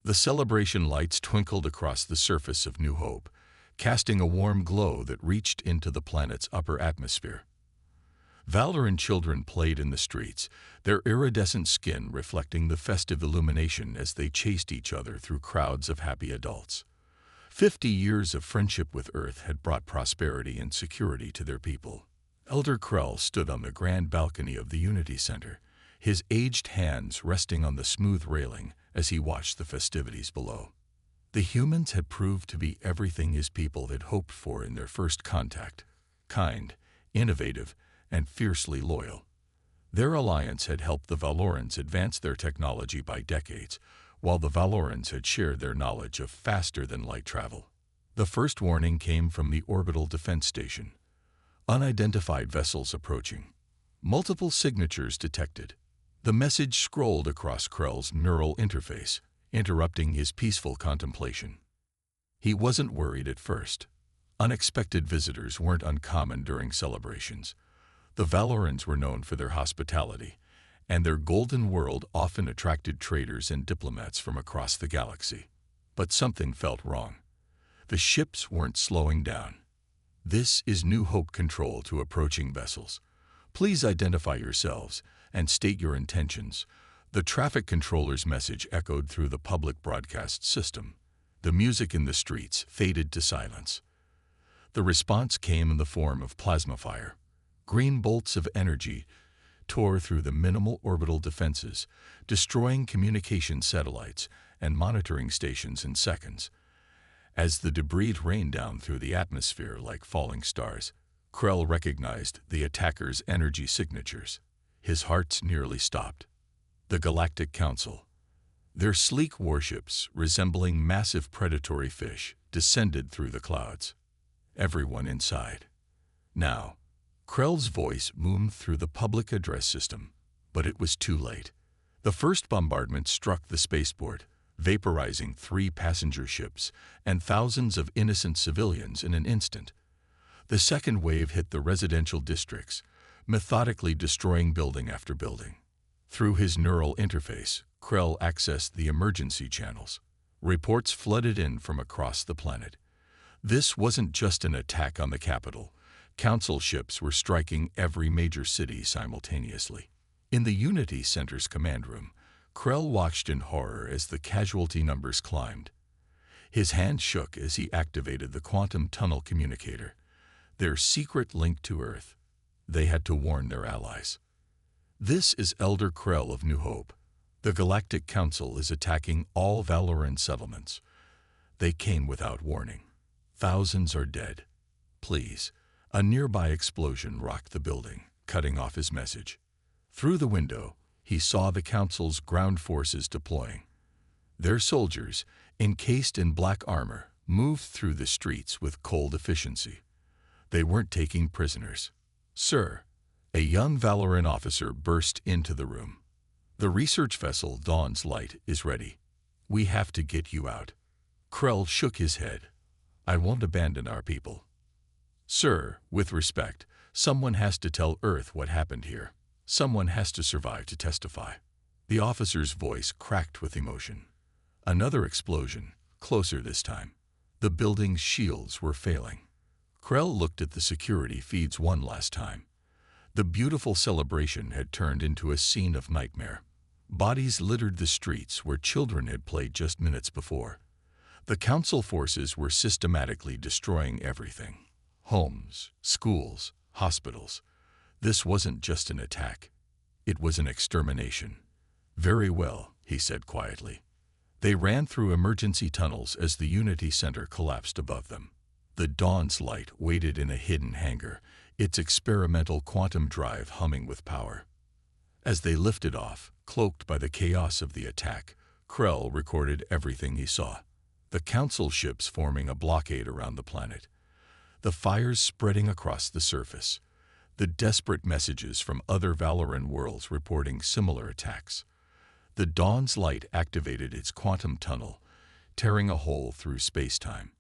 The celebration lights twinkled across the surface of New Hope, casting a warm glow that reached into the planet's upper atmosphere. Valoran children played in the streets, their iridescent skin reflecting the festive illumination as they chased each other through crowds of happy adults. 50 years of friendship with Earth had brought prosperity and security to their people. Elder Krell stood on the grand balcony of the Unity Center, his aged hands resting on the smooth railing as he watched the festivities below. The humans had proved to be everything his people had hoped for in their first contact: kind, innovative, and fiercely loyal. Their alliance had helped the Valorans advance their technology by decades, while the Valorans had shared their knowledge of faster-than-light travel. The first warning came from the orbital defense station. Unidentified vessels approaching. Multiple signatures detected. The message scrolled across Krell's neural interface, interrupting his peaceful contemplation. He wasn't worried at first. Unexpected visitors weren't uncommon during celebrations. The Valorans were known for their hospitality, and their golden world often attracted traders and diplomats from across the galaxy. But something felt wrong. The ships weren't slowing down. "This is New Hope Control to approaching vessels. Please identify yourselves and state your intentions." The traffic controller's message echoed through the public broadcast system. The music in the streets faded to silence. The response came in the form of plasma fire. Green bolts of energy tore through the minimal orbital defenses, destroying communication satellites and monitoring stations in seconds. As the debris rained down through the atmosphere like falling stars, Krell recognized the attackers' energy signatures. His heart nearly stopped. The Galactic Council. Their sleek warships, resembling massive predatory fish, descended through the clouds. Everyone inside. Now. Krell's voice boomed through the public address system, but it was too late. The first bombardment struck the spaceport, vaporizing 3 passenger ships and thousands of innocent civilians in an instant. The second wave hit the residential districts, methodically destroying building after building. Through his neural interface, Krell accessed the emergency channels. Reports flooded in from across the planet. This wasn't just an attack on the capital. Council ships were striking every major city simultaneously. In the Unity Center's command room, Krell watched in horror as the casualty numbers climbed. His hand shook as he activated the quantum tunnel communicator, their secret link to Earth. They had to warn their allies. "This is Elder Krell of New Hope. The Galactic Council is attacking all Valoran settlements. They came without warning. Thousands are dead. Please." A nearby explosion rocked the building, cutting off his message. Through the window, he saw the Council's ground forces deploying. Their soldiers, encased in black armor, moved through the streets with cold efficiency. They weren't taking prisoners. "Sir," a young Valoran officer burst into the room. "The research vessel Dawn's Light is ready. We have to get you out." Krell shook his head. "I won't abandon our people." "Sir, with respect, someone has to tell Earth what happened here. Someone has to survive to testify." The officer's voice cracked with emotion. Another explosion, closer this time. The building's shields were failing. Krell looked at the security feeds one last time. The beautiful celebration had turned into a scene of nightmare. Bodies littered the streets where children had played just minutes before. The Council forces were systematically destroying everything. Homes, schools, hospitals. This wasn't just an attack. It was an extermination. "Very well," he said quietly. They ran through emergency tunnels as the Unity Center collapsed above them. The Dawn's Light waited in a hidden hangar, its experimental quantum drive humming with power. As they lifted off, cloaked by the chaos of the attack, Krell recorded everything he saw. The Council ships forming a blockade around the planet. The fires spreading across the surface. The desperate messages from other Valoran worlds reporting similar attacks. The Dawn's Light activated its quantum tunnel, tearing a hole through space-time.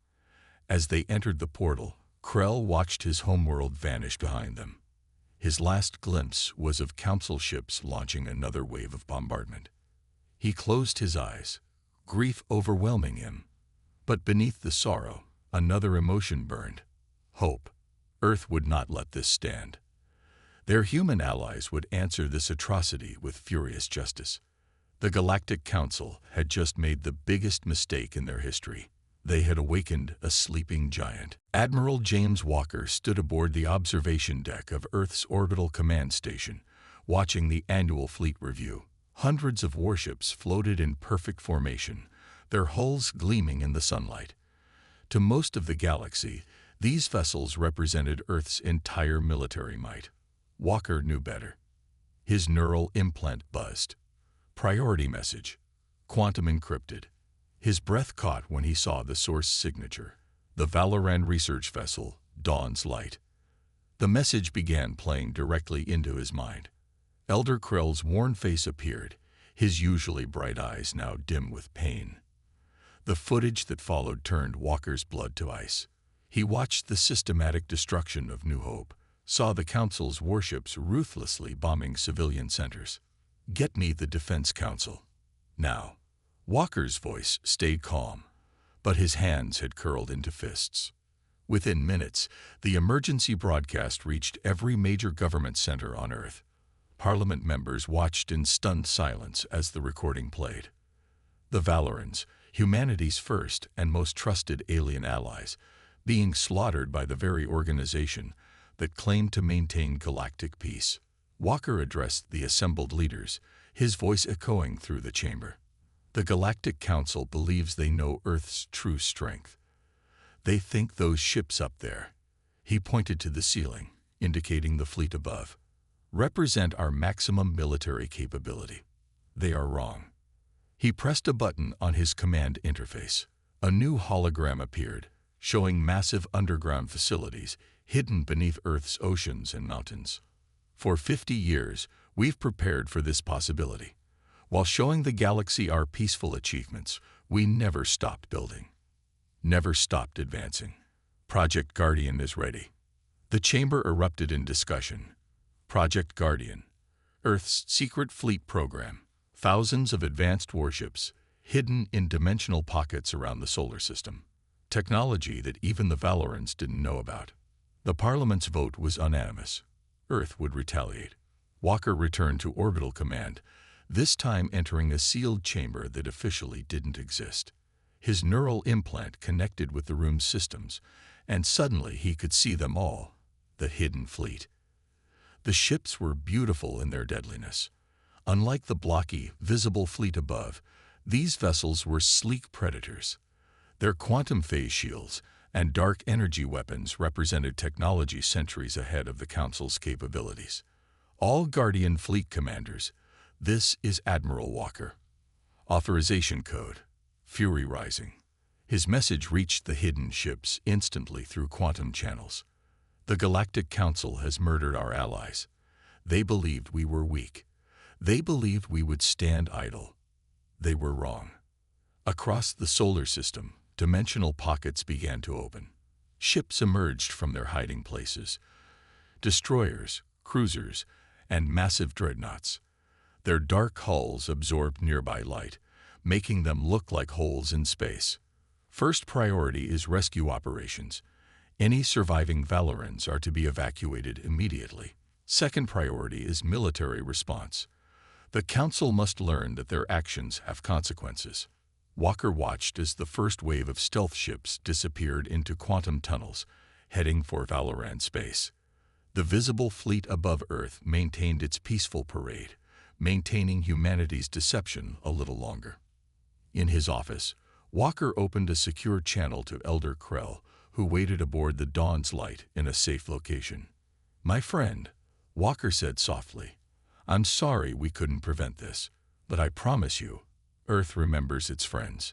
As they entered the portal, Krell watched his homeworld vanish behind them. His last glimpse was of Council ships launching another wave of bombardment. He closed his eyes, grief overwhelming him. But beneath the sorrow, another emotion burned: hope. Earth would not let this stand. Their human allies would answer this atrocity with furious justice. The Galactic Council had just made the biggest mistake in their history. They had awakened a sleeping giant. Admiral James Walker stood aboard the observation deck of Earth's orbital command station, watching the annual fleet review. Hundreds of warships floated in perfect formation, their hulls gleaming in the sunlight. To most of the galaxy, these vessels represented Earth's entire military might. Walker knew better. His neural implant buzzed. Priority message: quantum encrypted. His breath caught when he saw the source signature: the Valoran research vessel, Dawn's Light. The message began playing directly into his mind. Elder Krell's worn face appeared, his usually bright eyes now dim with pain. The footage that followed turned Walker's blood to ice. He watched the systematic destruction of New Hope, saw the Council's warships ruthlessly bombing civilian centers. "Get me the Defense Council now." Walker's voice stayed calm, but his hands had curled into fists. Within minutes, the emergency broadcast reached every major government center on Earth. Parliament members watched in stunned silence as the recording played. The Valorans, humanity's first and most trusted alien allies, being slaughtered by the very organization that claimed to maintain galactic peace. Walker addressed the assembled leaders, his voice echoing through the chamber. The Galactic Council believes they know Earth's true strength. They think those ships up there, he pointed to the ceiling, indicating the fleet above, represent our maximum military capability. They are wrong. He pressed a button on his command interface. A new hologram appeared, showing massive underground facilities hidden beneath Earth's oceans and mountains. For 50 years, we've prepared for this possibility. While showing the galaxy our peaceful achievements, we never stopped building, never stopped advancing. Project Guardian is ready. The chamber erupted in discussion. Project Guardian, Earth's secret fleet program, thousands of advanced warships hidden in dimensional pockets around the solar system. Technology that even the Valorans didn't know about. The Parliament's vote was unanimous. Earth would retaliate. Walker returned to orbital command, this time entering a sealed chamber that officially didn't exist. His neural implant connected with the room's systems, and suddenly he could see them all, the hidden fleet. The ships were beautiful in their deadliness. Unlike the blocky, visible fleet above, these vessels were sleek predators. Their quantum phase shields and dark energy weapons represented technology centuries ahead of the Council's capabilities. All Guardian fleet commanders, this is Admiral Walker. Authorization code: Fury Rising. His message reached the hidden ships instantly through quantum channels. The Galactic Council has murdered our allies. They believed we were weak. They believed we would stand idle. They were wrong. Across the solar system, dimensional pockets began to open. Ships emerged from their hiding places. Destroyers, cruisers, and massive dreadnoughts. Their dark hulls absorbed nearby light, making them look like holes in space. First priority is rescue operations. Any surviving Valorans are to be evacuated immediately. Second priority is military response. The Council must learn that their actions have consequences. Walker watched as the first wave of stealth ships disappeared into quantum tunnels, heading for Valoran space. The visible fleet above Earth maintained its peaceful parade, maintaining humanity's deception a little longer. In his office, Walker opened a secure channel to Elder Krell, who waited aboard the Dawn's Light in a safe location. "My friend," Walker said softly, "I'm sorry we couldn't prevent this, but I promise you, Earth remembers its friends,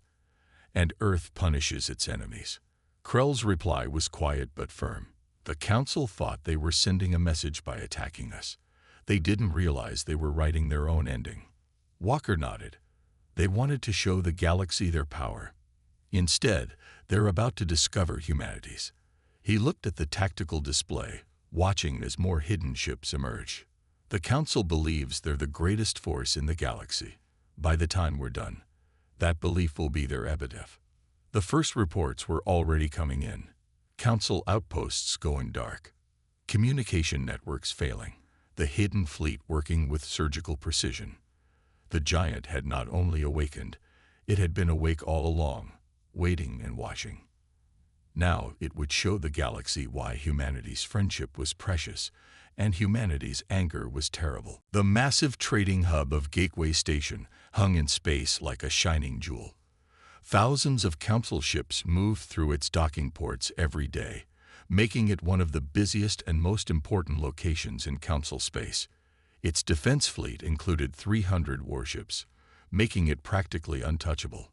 and Earth punishes its enemies." Krell's reply was quiet but firm. The Council thought they were sending a message by attacking us. They didn't realize they were writing their own ending. Walker nodded. They wanted to show the galaxy their power. Instead, they're about to discover humanity's. He looked at the tactical display, watching as more hidden ships emerge. The Council believes they're the greatest force in the galaxy. By the time we're done, That belief will be their epitaph. The first reports were already coming in. Council outposts going dark. Communication networks failing. The hidden fleet working with surgical precision. The giant had not only awakened, it had been awake all along, waiting and watching. Now it would show the galaxy why humanity's friendship was precious and humanity's anger was terrible. The massive trading hub of Gateway Station hung in space like a shining jewel. Thousands of council ships moved through its docking ports every day, making it one of the busiest and most important locations in council space. Its defense fleet included 300 warships, making it practically untouchable.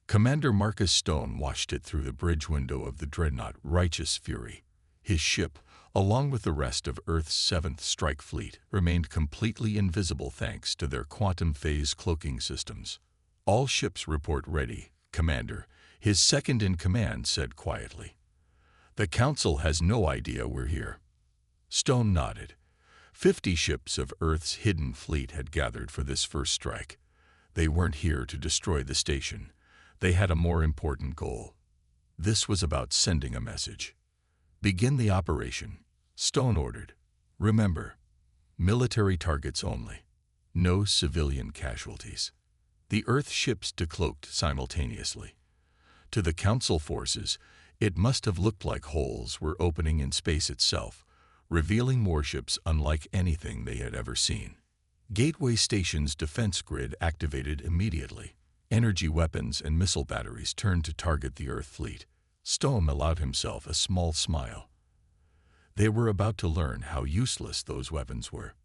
Commander Marcus Stone watched it through the bridge window of the dreadnought Righteous Fury. His ship, along with the rest of Earth's 7th Strike Fleet, remained completely invisible thanks to their quantum phase cloaking systems. "All ships report ready, Commander," his second-in-command said quietly. "The Council has no idea we're here." Stone nodded. 50 ships of Earth's hidden fleet had gathered for this first strike. They weren't here to destroy the station. They had a more important goal. This was about sending a message. "Begin the operation," Stone ordered. "Remember, military targets only. No civilian casualties." The Earth ships decloaked simultaneously. To the Council forces, it must have looked like holes were opening in space itself, revealing warships unlike anything they had ever seen. Gateway Station's defense grid activated immediately. Energy weapons and missile batteries turned to target the Earth fleet. Stone allowed himself a small smile. They were about to learn how useless those weapons were.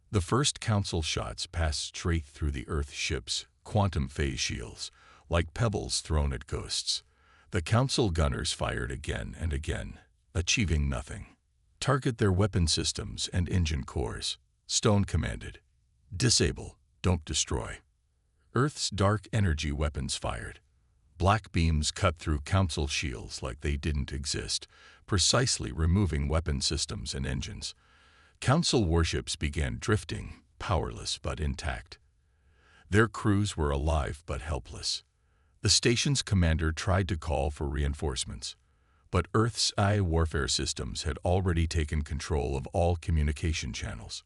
The first Council shots passed straight through the Earth ships' quantum phase shields, like pebbles thrown at ghosts. The Council gunners fired again and again, achieving nothing. "Target their weapon systems and engine cores," Stone commanded. "Disable, don't destroy." Earth's dark energy weapons fired. Black beams cut through Council shields like they didn't exist, precisely removing weapon systems and engines. Council warships began drifting, powerless but intact. Their crews were alive but helpless. The station's commander tried to call for reinforcements, but Earth's AI warfare systems had already taken control of all communication channels.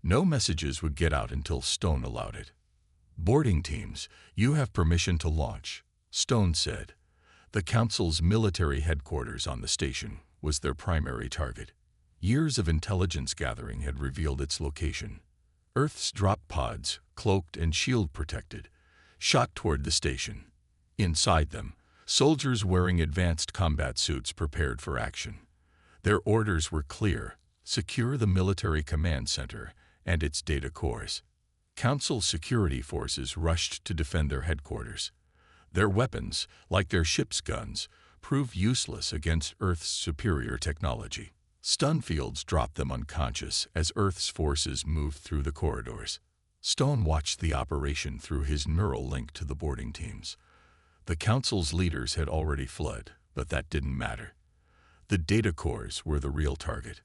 No messages would get out until Stone allowed it. "Boarding teams, you have permission to launch," Stone said. The Council's military headquarters on the station was their primary target. Years of intelligence gathering had revealed its location. Earth's drop pods, cloaked and shield-protected, shot toward the station. Inside them, soldiers wearing advanced combat suits prepared for action. Their orders were clear: secure the military command center and its data cores. Council security forces rushed to defend their headquarters. Their weapons, like their ships' guns, proved useless against Earth's superior technology. Stun fields dropped them unconscious as Earth's forces moved through the corridors. Stone watched the operation through his neural link to the boarding teams. The Council's leaders had already fled, but that didn't matter. The data cores were the real target.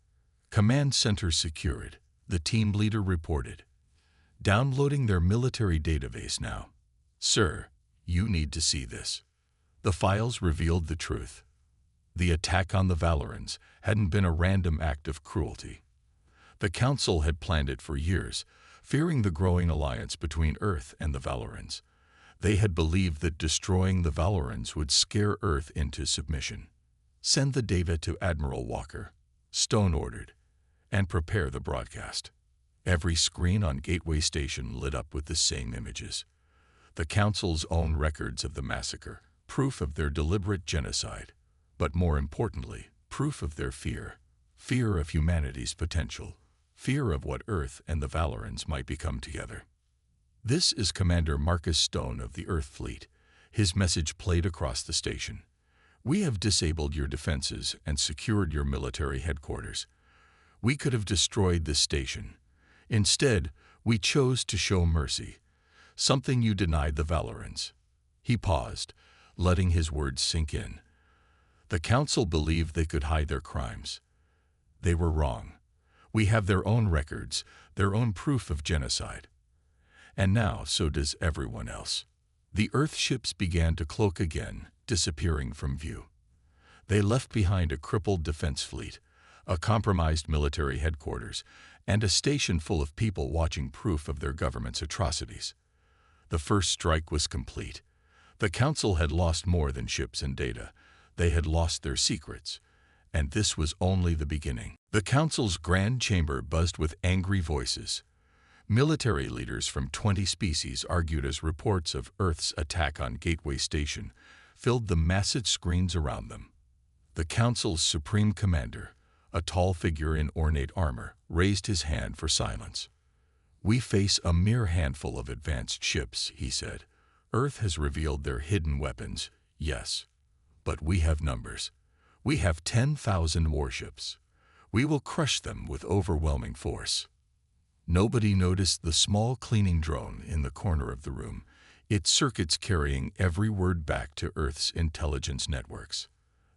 Command center secured, the team leader reported. Downloading their military database now. "Sir, you need to see this." The files revealed the truth. The attack on the Valorans hadn't been a random act of cruelty. The Council had planned it for years, fearing the growing alliance between Earth and the Valorans. They had believed that destroying the Valorans would scare Earth into submission. "Send the data to Admiral Walker," Stone ordered, "and prepare the broadcast." Every screen on Gateway Station lit up with the same images. The Council's own records of the massacre, proof of their deliberate genocide, but more importantly, proof of their fear. Fear of humanity's potential. Fear of what Earth and the Valorans might become together. "This is Commander Marcus Stone of the Earth Fleet," his message played across the station. "We have disabled your defenses and secured your military headquarters. We could have destroyed this station. Instead, we chose to show mercy, something you denied the Valorans." He paused, letting his words sink in. The Council believed they could hide their crimes. They were wrong. We have their own records, their own proof of genocide. And now so does everyone else. The Earth ships began to cloak again, disappearing from view. They left behind a crippled defense fleet, a compromised military headquarters, and a station full of people watching proof of their government's atrocities. The first strike was complete. The Council had lost more than ships and data. They had lost their secrets. And this was only the beginning. The Council's grand chamber buzzed with angry voices. Military leaders from 20 species argued as reports of Earth's attack on Gateway Station filled the massive screens around them. The Council's supreme commander, a tall figure in ornate armor, raised his hand for silence. "We face a mere handful of advanced ships," he said. "Earth has revealed their hidden weapons, yes. But we have numbers. We have 10,000 warships. We will crush them with overwhelming force." Nobody noticed the small cleaning drone in the corner of the room, its circuits carrying every word back to Earth's intelligence networks.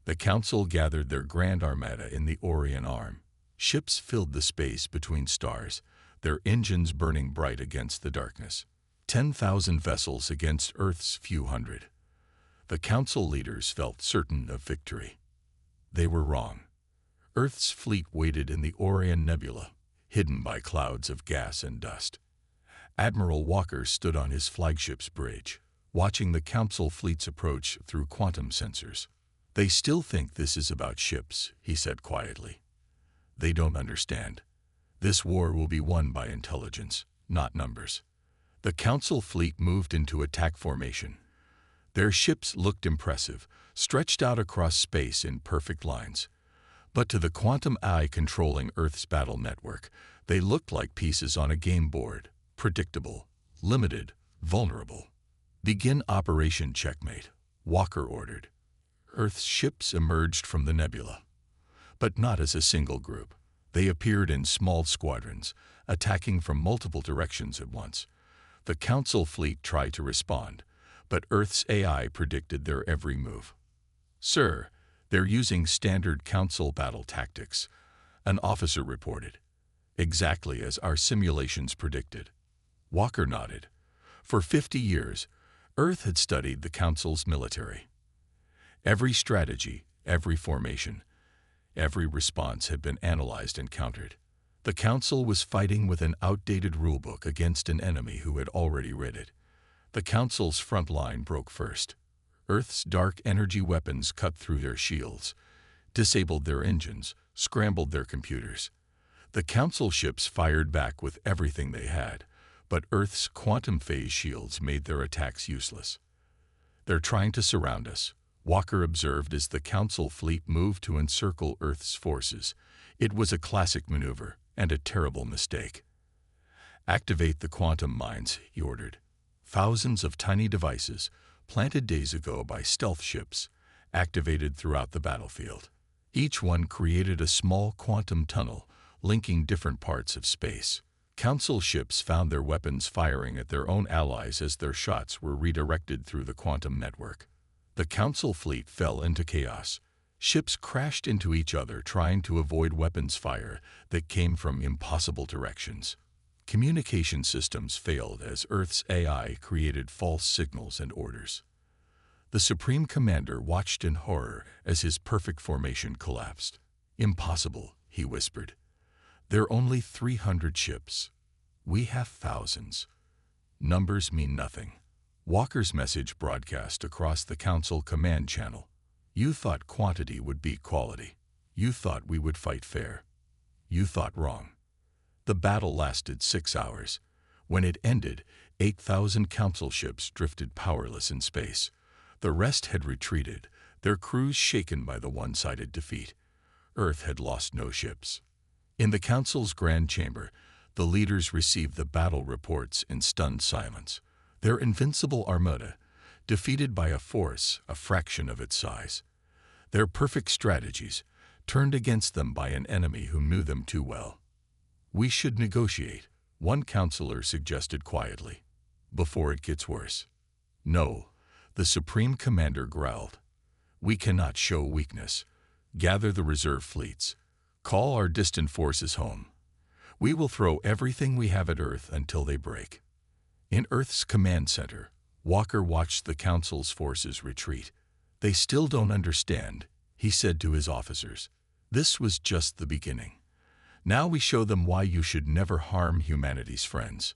The Council gathered their grand armada in the Orion Arm. Ships filled the space between stars, their engines burning bright against the darkness. 10,000 vessels against Earth's few hundred. The Council leaders felt certain of victory. They were wrong. Earth's fleet waited in the Orion Nebula, hidden by clouds of gas and dust. Admiral Walker stood on his flagship's bridge, watching the Council fleet's approach through quantum sensors. "They still think this is about ships," he said quietly. "They don't understand. This war will be won by intelligence, not numbers." The Council fleet moved into attack formation. Their ships looked impressive, stretched out across space in perfect lines. But to the quantum eye controlling Earth's battle network, they looked like pieces on a game board, predictable, limited, vulnerable. "Begin Operation Checkmate," Walker ordered. Earth's ships emerged from the nebula. But not as a single group. They appeared in small squadrons, attacking from multiple directions at once. The Council fleet tried to respond, but Earth's AI predicted their every move. "Sir, they're using standard Council battle tactics," an officer reported. "Exactly as our simulations predicted." Walker nodded. For 50 years, Earth had studied the Council's military. Every strategy, every formation, every response had been analyzed and countered. The Council was fighting with an outdated rulebook against an enemy who had already read it. The Council's front line broke first. Earth's dark energy weapons cut through their shields, disabled their engines, scrambled their computers. The Council ships fired back with everything they had, but Earth's quantum phase shields made their attacks useless. "They're trying to surround us," Walker observed as the Council fleet moved to encircle Earth's forces. It was a classic maneuver and a terrible mistake. "Activate the quantum mines," he ordered. Thousands of tiny devices, planted days ago by stealth ships, activated throughout the battlefield. Each one created a small quantum tunnel linking different parts of space. Council ships found their weapons firing at their own allies as their shots were redirected through the quantum network. The Council fleet fell into chaos. Ships crashed into each other trying to avoid weapons fire that came from impossible directions. Communication systems failed as Earth's AI created false signals and orders. The Supreme Commander watched in horror as his perfect formation collapsed. "Impossible," he whispered. "There are only 300 ships. We have thousands. Numbers mean nothing." Walker's message broadcast across the Council command channel. "You thought quantity would beat quality. You thought we would fight fair. You thought wrong." The battle lasted 6 hours. When it ended, 8,000 Council ships drifted powerless in space. The rest had retreated, their crews shaken by the one-sided defeat. Earth had lost no ships. In the Council's grand chamber, the leaders received the battle reports in stunned silence. Their invincible armada, defeated by a force a fraction of its size. Their perfect strategies, turned against them by an enemy who knew them too well. "We should negotiate," one counselor suggested quietly, "before it gets worse." "No," the Supreme Commander growled. "We cannot show weakness. Gather the reserve fleets. Call our distant forces home. We will throw everything we have at Earth until they break." In Earth's command center, Walker watched the Council's forces retreat. "They still don't understand," he said to his officers. "This was just the beginning. Now we show them why you should never harm humanity's friends."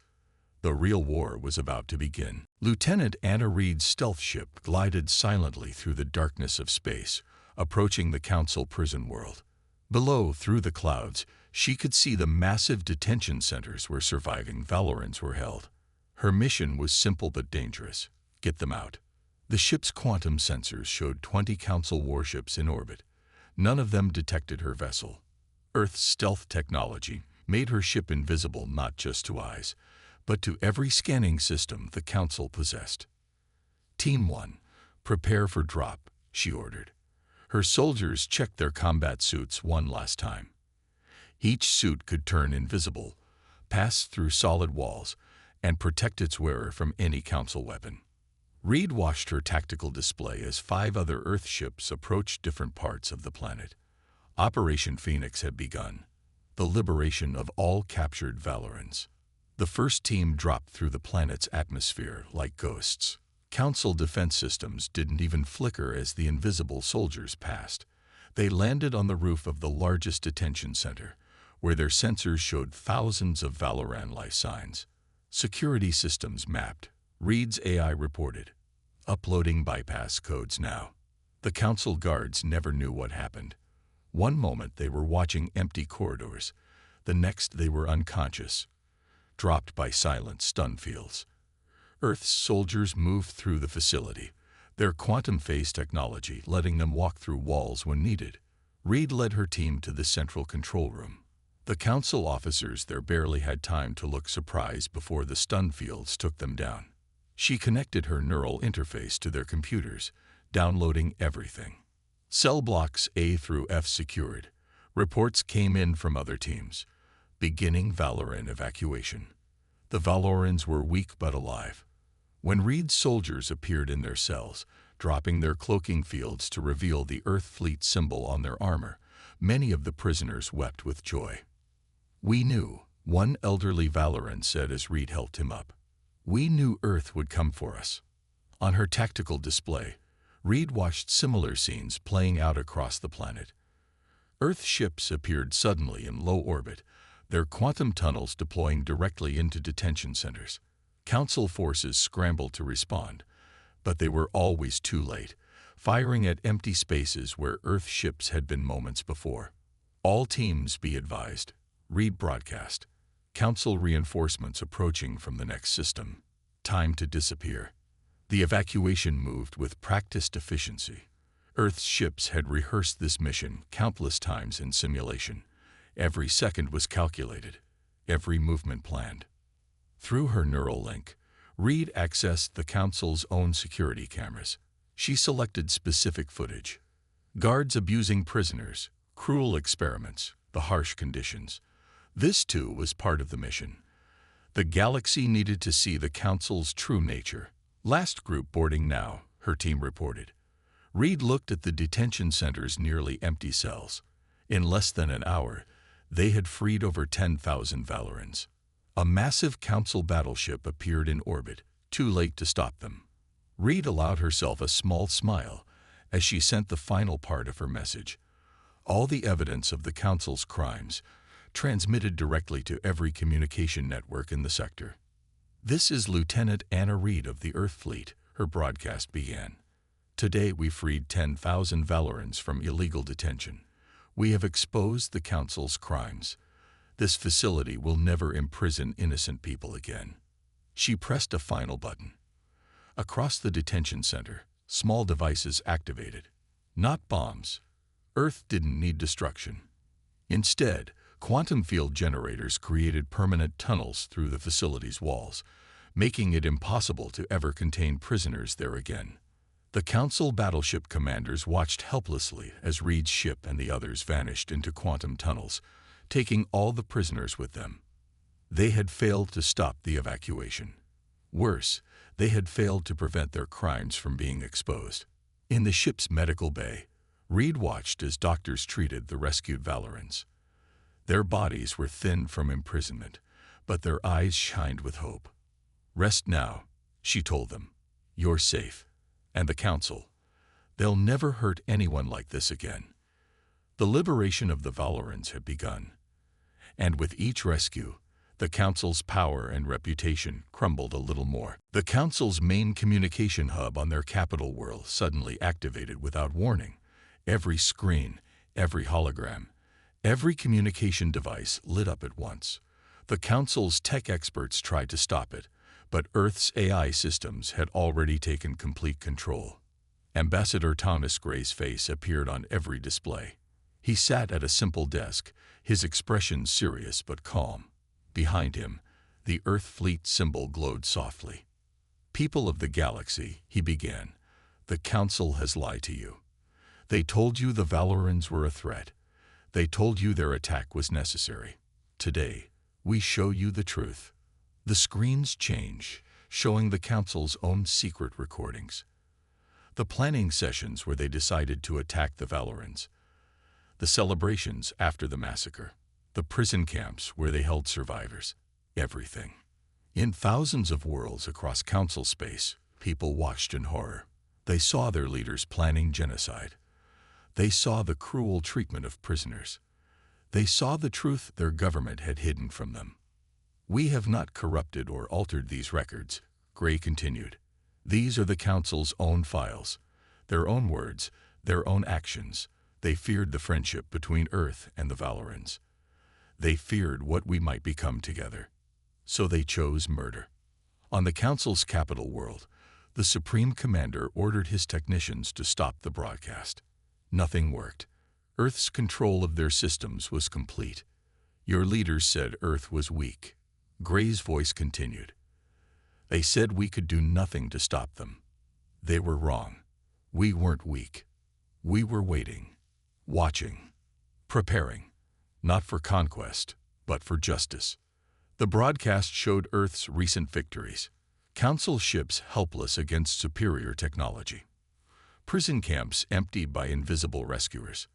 The real war was about to begin. Lieutenant Anna Reed's stealth ship glided silently through the darkness of space, approaching the Council prison world. Below, through the clouds, she could see the massive detention centers where surviving Valorans were held. Her mission was simple but dangerous: get them out. The ship's quantum sensors showed 20 Council warships in orbit. None of them detected her vessel. Earth's stealth technology made her ship invisible not just to eyes, but to every scanning system the Council possessed. "Team 1, prepare for drop," she ordered. Her soldiers checked their combat suits one last time. Each suit could turn invisible, pass through solid walls, and protect its wearer from any Council weapon. Reed watched her tactical display as 5 other Earth ships approached different parts of the planet. Operation Phoenix had begun, the liberation of all captured Valorans. The first team dropped through the planet's atmosphere like ghosts. Council defense systems didn't even flicker as the invisible soldiers passed. They landed on the roof of the largest detention center, where their sensors showed thousands of Valoran life signs. Security systems mapped. Reed's AI reported. Uploading bypass codes now. The Council guards never knew what happened. One moment they were watching empty corridors. The next they were unconscious, dropped by silent stun fields. Earth's soldiers moved through the facility, their quantum phase technology letting them walk through walls when needed. Reed led her team to the central control room. The Council officers there barely had time to look surprised before the stun fields took them down. She connected her neural interface to their computers, downloading everything. Cell blocks A through F secured. Reports came in from other teams. Beginning Valoran evacuation. The Valorans were weak but alive. When Reed's soldiers appeared in their cells, dropping their cloaking fields to reveal the Earth Fleet symbol on their armor, many of the prisoners wept with joy. "We knew," one elderly Valoran said as Reed helped him up. "We knew Earth would come for us." On her tactical display, Reed watched similar scenes playing out across the planet. Earth ships appeared suddenly in low orbit, their quantum tunnels deploying directly into detention centers. Council forces scrambled to respond, but they were always too late, firing at empty spaces where Earth ships had been moments before. "All teams be advised," Reed broadcast. "Council reinforcements approaching from the next system. Time to disappear." The evacuation moved with practiced efficiency. Earth's ships had rehearsed this mission countless times in simulation. Every second was calculated, every movement planned. Through her neural link, Reed accessed the Council's own security cameras. She selected specific footage: guards abusing prisoners, cruel experiments, the harsh conditions. This, too, was part of the mission. The galaxy needed to see the Council's true nature. "Last group boarding now," her team reported. Reed looked at the detention center's nearly empty cells. In less than an hour, they had freed over 10,000 Valorans. A massive Council battleship appeared in orbit, too late to stop them. Reed allowed herself a small smile as she sent the final part of her message. All the evidence of the Council's crimes, transmitted directly to every communication network in the sector. "This is Lieutenant Anna Reed of the Earth Fleet," her broadcast began. "Today we freed 10,000 Valorans from illegal detention. We have exposed the Council's crimes. This facility will never imprison innocent people again." She pressed a final button. Across the detention center, small devices activated. Not bombs. Earth didn't need destruction. Instead, quantum field generators created permanent tunnels through the facility's walls, making it impossible to ever contain prisoners there again. The Council battleship commanders watched helplessly as Reed's ship and the others vanished into quantum tunnels, taking all the prisoners with them. They had failed to stop the evacuation. Worse, they had failed to prevent their crimes from being exposed. In the ship's medical bay, Reed watched as doctors treated the rescued Valorans. Their bodies were thin from imprisonment, but their eyes shined with hope. "Rest now," she told them. You're safe. And the Council. They'll never hurt anyone like this again. The liberation of the Valorans had begun. And with each rescue, the Council's power and reputation crumbled a little more. The Council's main communication hub on their capital world suddenly activated without warning. Every screen, every hologram, every communication device lit up at once. The Council's tech experts tried to stop it, but Earth's AI systems had already taken complete control. Ambassador Thomas Gray's face appeared on every display. He sat at a simple desk, his expression serious but calm. Behind him, the Earth Fleet symbol glowed softly. "People of the galaxy," he began, "the Council has lied to you. They told you the Valorans were a threat. They told you their attack was necessary. Today, we show you the truth." The screens change, showing the Council's own secret recordings. The planning sessions where they decided to attack the Valorans. The celebrations after the massacre. The prison camps where they held survivors. Everything. In thousands of worlds across Council space, people watched in horror. They saw their leaders planning genocide. They saw the cruel treatment of prisoners. They saw the truth their government had hidden from them. "We have not corrupted or altered these records," Gray continued. "These are the Council's own files, their own words, their own actions. They feared the friendship between Earth and the Valorans. They feared what we might become together. So they chose murder." On the Council's capital world, the Supreme Commander ordered his technicians to stop the broadcast. Nothing worked. Earth's control of their systems was complete. "Your leaders said Earth was weak." Gray's voice continued. "They said we could do nothing to stop them. They were wrong. We weren't weak. We were waiting, watching, preparing, not for conquest, but for justice." The broadcast showed Earth's recent victories. Council ships helpless against superior technology. Prison camps emptied by invisible rescuers.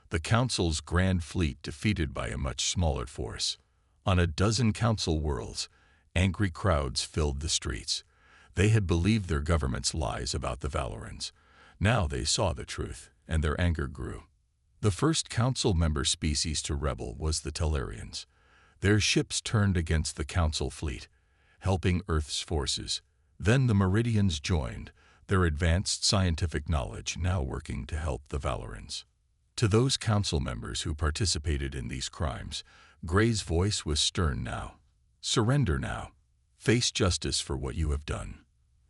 The Council's grand fleet defeated by a much smaller force. On a dozen Council worlds, angry crowds filled the streets. They had believed their government's lies about the Valorans. Now they saw the truth, and their anger grew. The first Council member species to rebel was the Tellarians. Their ships turned against the Council fleet, helping Earth's forces. Then the Meridians joined, their advanced scientific knowledge now working to help the Valorans. To those Council members who participated in these crimes, Gray's voice was stern now. "Surrender now. Face justice for what you have done."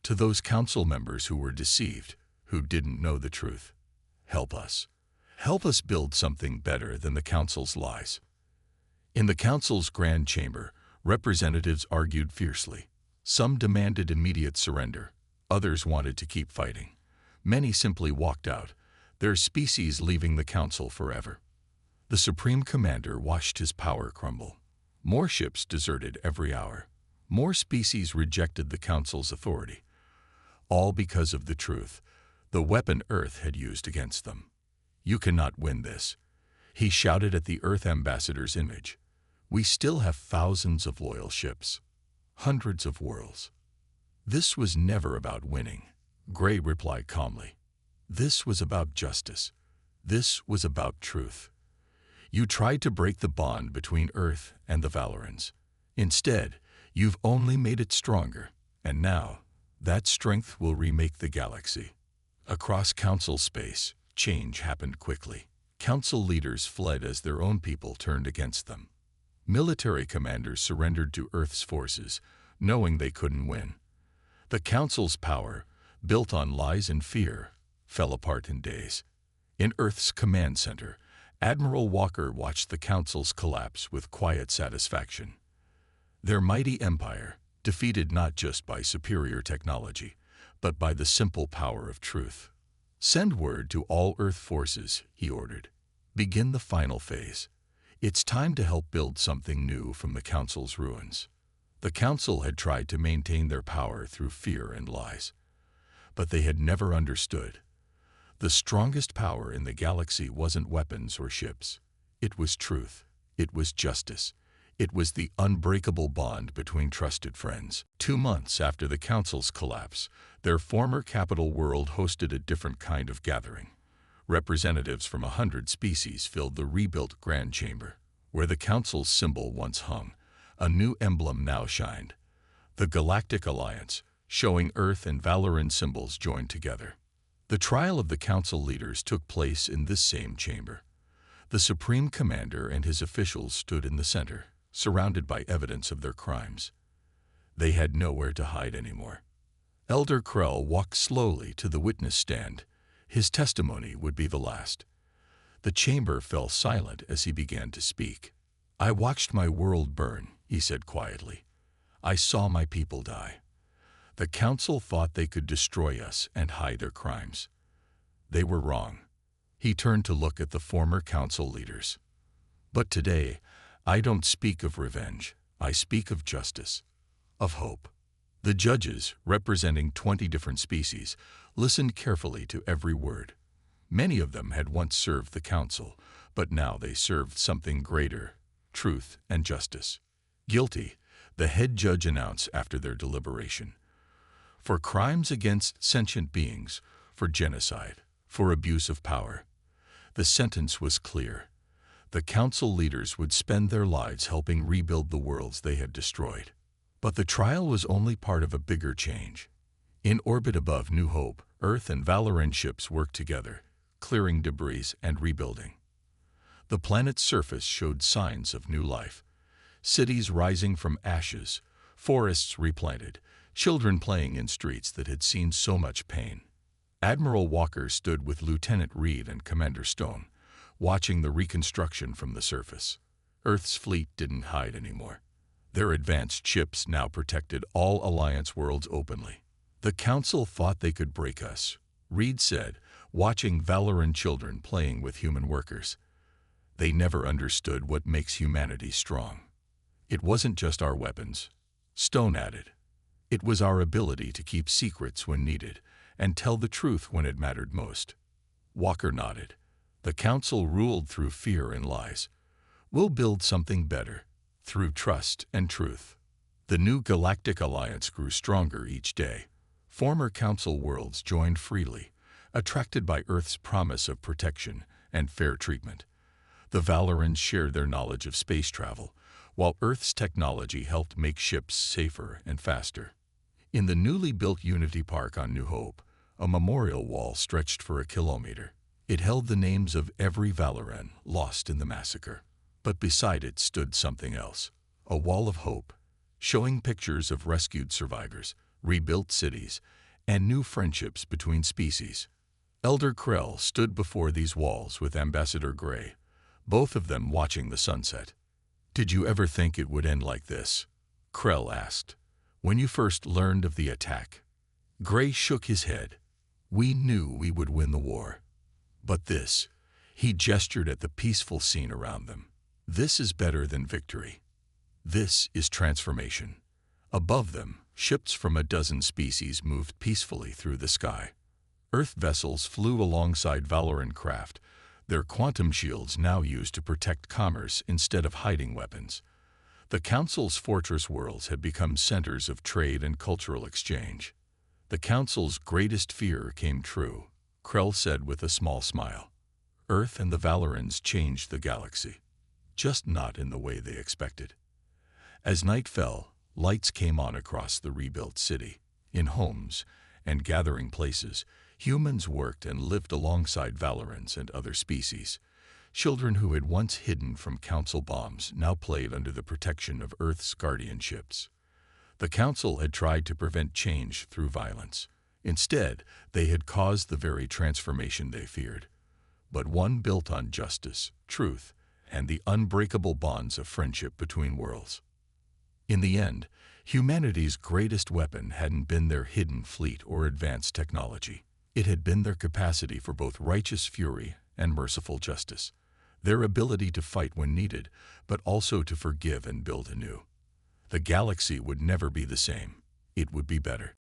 To those Council members who were deceived, who didn't know the truth, "Help us. Help us build something better than the Council's lies." In the Council's Grand Chamber, representatives argued fiercely. Some demanded immediate surrender. Others wanted to keep fighting. Many simply walked out, their species leaving the Council forever. The Supreme Commander watched his power crumble. More ships deserted every hour. More species rejected the Council's authority. All because of the truth, the weapon Earth had used against them. "You cannot win this," he shouted at the Earth ambassador's image. "We still have thousands of loyal ships. Hundreds of worlds." "This was never about winning," Gray replied calmly. "This was about justice. This was about truth. You tried to break the bond between Earth and the Valorans. Instead, you've only made it stronger, and now, that strength will remake the galaxy." Across Council space, change happened quickly. Council leaders fled as their own people turned against them. Military commanders surrendered to Earth's forces, knowing they couldn't win. The Council's power, built on lies and fear, fell apart in days. In Earth's command center, Admiral Walker watched the Council's collapse with quiet satisfaction. Their mighty empire, defeated not just by superior technology, but by the simple power of truth. "Send word to all Earth forces," he ordered. "Begin the final phase. It's time to help build something new from the Council's ruins." The Council had tried to maintain their power through fear and lies. But they had never understood. The strongest power in the galaxy wasn't weapons or ships. It was truth. It was justice. It was the unbreakable bond between trusted friends. 2 months after the Council's collapse, their former capital world hosted a different kind of gathering. Representatives from 100 species filled the rebuilt Grand Chamber. Where the Council's symbol once hung, a new emblem now shined. The Galactic Alliance, showing Earth and Valoran symbols joined together. The trial of the Council leaders took place in this same chamber. The Supreme Commander and his officials stood in the center, surrounded by evidence of their crimes. They had nowhere to hide anymore. Elder Krell walked slowly to the witness stand. His testimony would be the last. The chamber fell silent as he began to speak. "I watched my world burn," he said quietly. "I saw my people die. The Council thought they could destroy us and hide their crimes. They were wrong." He turned to look at the former Council leaders. "But today, I don't speak of revenge. I speak of justice, of hope." The judges, representing 20 different species, listened carefully to every word. Many of them had once served the Council, but now they served something greater: truth and justice. "Guilty," the head judge announced after their deliberation. "For crimes against sentient beings, for genocide, for abuse of power." The sentence was clear. The Council leaders would spend their lives helping rebuild the worlds they had destroyed. But the trial was only part of a bigger change. In orbit above New Hope, Earth and Valoran ships worked together, clearing debris and rebuilding. The planet's surface showed signs of new life. Cities rising from ashes, forests replanted, children playing in streets that had seen so much pain. Admiral Walker stood with Lieutenant Reed and Commander Stone, watching the reconstruction from the surface. Earth's fleet didn't hide anymore. Their advanced ships now protected all Alliance worlds openly. "The Council thought they could break us," Reed said, watching Valoran children playing with human workers. "They never understood what makes humanity strong. It wasn't just our weapons," Stone added. "It was our ability to keep secrets when needed and tell the truth when it mattered most." Walker nodded. "The Council ruled through fear and lies. We'll build something better, through trust and truth." The new Galactic Alliance grew stronger each day. Former Council worlds joined freely, attracted by Earth's promise of protection and fair treatment. The Valorans shared their knowledge of space travel, while Earth's technology helped make ships safer and faster. In the newly built Unity Park on New Hope, a memorial wall stretched for a kilometer. It held the names of every Valoran lost in the massacre. But beside it stood something else, a wall of hope, showing pictures of rescued survivors, rebuilt cities, and new friendships between species. Elder Krell stood before these walls with Ambassador Gray, both of them watching the sunset. "Did you ever think it would end like this?" Krell asked. "When you first learned of the attack?" Gray shook his head. "We knew we would win the war. But this," he gestured at the peaceful scene around them, "this is better than victory. This is transformation." Above them, ships from a dozen species moved peacefully through the sky. Earth vessels flew alongside Valoran craft, their quantum shields now used to protect commerce instead of hiding weapons. The Council's fortress worlds had become centers of trade and cultural exchange. "The Council's greatest fear came true," Krell said with a small smile. "Earth and the Valorans changed the galaxy, just not in the way they expected." As night fell, lights came on across the rebuilt city. In homes and gathering places, humans worked and lived alongside Valorans and other species. Children who had once hidden from Council bombs now played under the protection of Earth's guardianships. The Council had tried to prevent change through violence. Instead, they had caused the very transformation they feared, but one built on justice, truth, and the unbreakable bonds of friendship between worlds. In the end, humanity's greatest weapon hadn't been their hidden fleet or advanced technology. It had been their capacity for both righteous fury and merciful justice, their ability to fight when needed, but also to forgive and build anew. The galaxy would never be the same. It would be better.